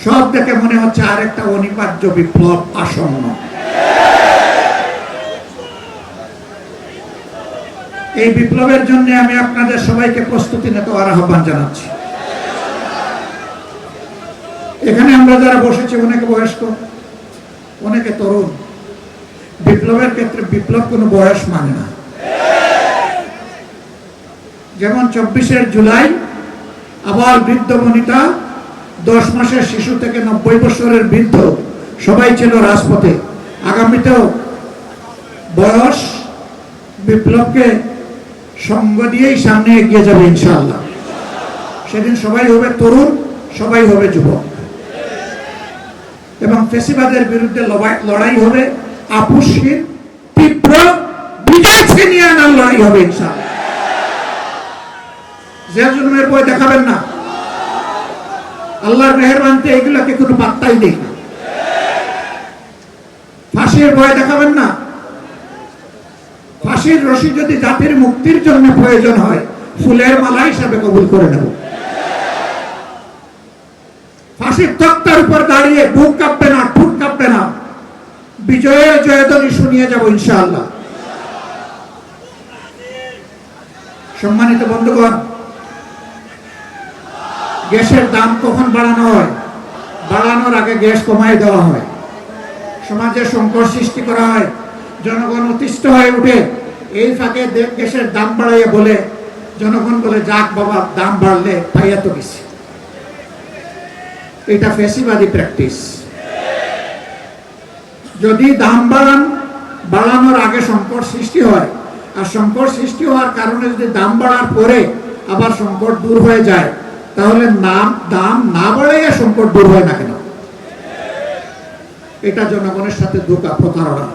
সব দেখে মনে হচ্ছে আরেকটা অনিবার্য বিপ্লব আসন্ন। এই বিপ্লবের জন্য আমি আপনাদের সবাইকে প্রস্তুতি নিতে আহ্বান জানাচ্ছি। এখানে আমরা যারা বসেছি অনেকে বয়স্ক, অনেকে তরুণ। বিপ্লবের ক্ষেত্রে বিপ্লব কোনো বয়স মানে না। যেমন 24শে জুলাই আবার বৃদ্ধ বনিতা, 10 মাসের শিশু থেকে 90 বছরের বৃদ্ধ সবাই ছিল রাজপথে। আগামীতেও বয়স বিপ্লবকে সঙ্গ দিয়েই সামনে এগিয়ে যাবে ইনশাআল্লাহ। সেদিন সবাই হবে তরুণ, সবাই হবে যুবক, এবং ফ্যাসিবাদের বিরুদ্ধে লড়াই হবে আপোষহীন, তীব্র, বিজয় ছিনিয়ে আনার লড়াই হবে ইনশাআল্লাহ। যে জন্মের বই দেখাবেন না, আল্লাহর মেহেরবানিতে এগুলোকে কোনো পাত্তাই নেই। ফাঁসির ভয় দেখাবেন না। ফাঁসির রশি যদি জাতির মুক্তির জন্য প্রয়োজন হয়, ফুলের মালা হিসাবে কবুল করে নেব। ফাঁসির তক্তার উপর দাঁড়িয়ে বুক কাঁপবে না, ঠোঁট কাঁপবে না, বিজয়ের জয়ধ্বনি শুনিয়ে যাব ইনশাআল্লাহ। সম্মানিত বন্ধুগণ, গ্যাসের দাম কখন বাড়ানো হয়? বাড়ানোর আগে গ্যাস কমায় দেওয়া হয়। সমাজে সংকট সৃষ্টি করা হয়, জনগণ অতিষ্ঠ হয়ে উঠে। এই ফাঁকে গ্যাসের দাম বাড়াইয়া বলে, জনগণ বলে যাক বাবা, দাম বাড়লে পাইয়া তো গেছি। এটা ফ্যাসিবাদী প্র্যাকটিস। যদি দাম বাড়ানোর আগে সংকট সৃষ্টি হয়, আর সংকট সৃষ্টি হওয়ার কারণে যদি দাম বাড়ার পরে আবার সংকট দূর হয়ে যায়, তাহলে দাম না বাড়াইয়া সংকট দূর হয় না কেন? এটা জনগণের সাথে ধোঁকা, প্রতারণা।